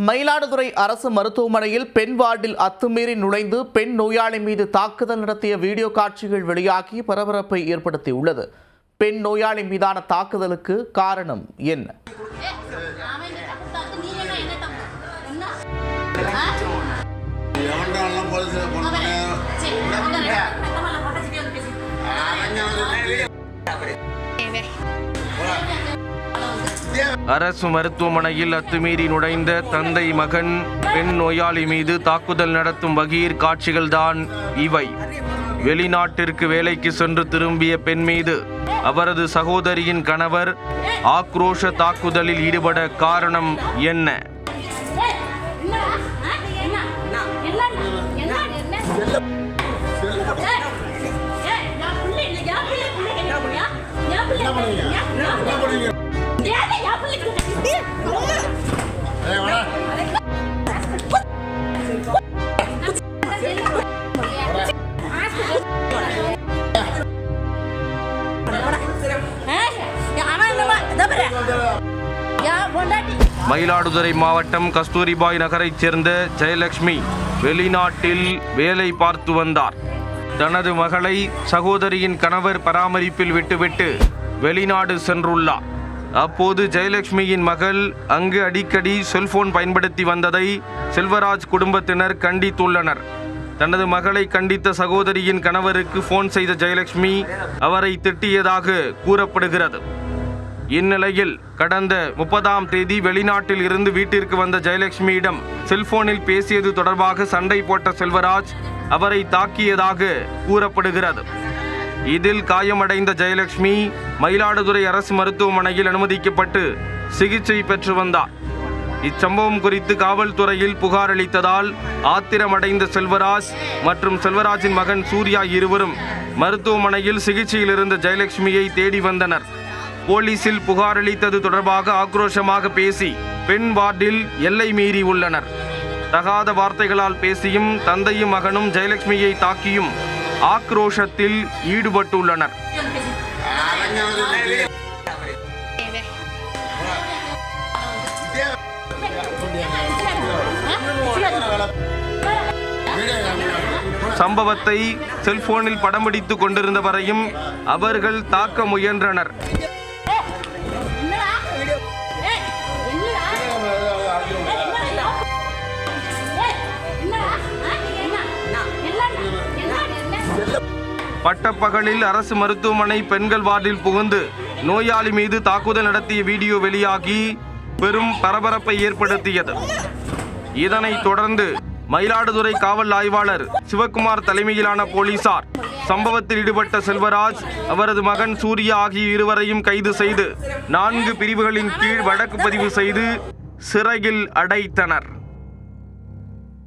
மயிலாடுதுறை அரசு மருத்துவமனையில் பெண் வார்டில் அத்துமீறி நுழைந்து பெண் நோயாளி மீது தாக்குதல் நடத்திய வீடியோ காட்சிகள் வெளியாகி பரபரப்பை ஏற்படுத்தியுள்ளது. பெண் நோயாளி மீதான தாக்குதலுக்கு காரணம் என்ன? அரசு மருத்துவமனையில் அத்துமீறி நுழைந்த தந்தை மகன் பெண் நோயாளி மீது தாக்குதல் நடத்தும் வகையில் காட்சிகள்தான் இவை. வெளிநாட்டிற்கு வேலைக்கு சென்று திரும்பிய பெண் மீது அவரது சகோதரியின் கணவர் ஆக்ரோஷ தாக்குதலில் ஈடுபட காரணம் என்ன? மயிலாடுதுறை மாவட்டம் கஸ்தூரிபாய் நகரைச் சேர்ந்த ஜெயலட்சுமி வெளிநாட்டில் வேலை பார்த்து வந்தார். தனது மகளை சகோதரியின் கணவர் பராமரிப்பில் விட்டுவிட்டு வெளிநாடு சென்றுள்ளார். அப்போது ஜெயலட்சுமியின் மகள் அங்கு அடிக்கடி செல்போன் பயன்படுத்தி வந்ததை செல்வராஜ் குடும்பத்தினர் கண்டித்துள்ளனர். தனது மகளை கண்டித்த சகோதரியின் கணவருக்கு போன் செய்த ஜெயலட்சுமி அவரை திட்டியதாக கூறப்படுகிறது. இந்நிலையில் கடந்த 30ஆம் தேதி வெளிநாட்டில் இருந்து வீட்டிற்கு வந்த ஜெயலட்சுமியிடம் செல்போனில் பேசியது தொடர்பாக சண்டை போட்ட செல்வராஜ் அவரை தாக்கியதாக கூறப்படுகிறது. இதில் காயமடைந்த ஜெயலட்சுமி மயிலாடுதுறை அரசு மருத்துவமனையில் அனுமதிக்கப்பட்டு சிகிச்சை பெற்று வந்தார். இச்சம்பவம் குறித்து காவல்துறையில் புகார் அளித்ததால் ஆத்திரமடைந்த செல்வராஜ் மற்றும் செல்வராஜின் மகன் சூர்யா இருவரும் மருத்துவமனையில் சிகிச்சையில் இருந்த ஜெயலட்சுமியை தேடி வந்தனர். போலீசில் புகார் அளித்தது தொடர்பாக ஆக்ரோஷமாக பேசி பெண் வார்டில் எல்லை மீறி உள்ளனர். தகாத வார்த்தைகளால் பேசியும் தந்தையும் மகனும் ஜெயலட்சுமியை தாக்கியும் ஆக்ரோஷத்தில் ஈடுபட்டுள்ளனர். சம்பவத்தை செல்போனில் படம் பிடித்துக் கொண்டிருந்தவரையும் அவர்கள் தாக்க முயன்றனர். பட்டப்பகலில் அரசு மருத்துவமனை பெண்கள் வார்டில் புகுந்து நோயாளி மீது தாக்குதல் நடத்திய வீடியோ வெளியாகி பெரும் பரபரப்பை ஏற்படுத்தியது. இதனைத் தொடர்ந்து மயிலாடுதுறை காவல் ஆய்வாளர் சிவக்குமார் தலைமையிலான போலீசார் சம்பவத்தில் ஈடுபட்ட செல்வராஜ், அவரது மகன் சூர்யா ஆகிய இருவரையும் கைது செய்து 4 பிரிவுகளின் கீழ் வழக்கு பதிவு செய்து சிறையில் அடைத்தனர்.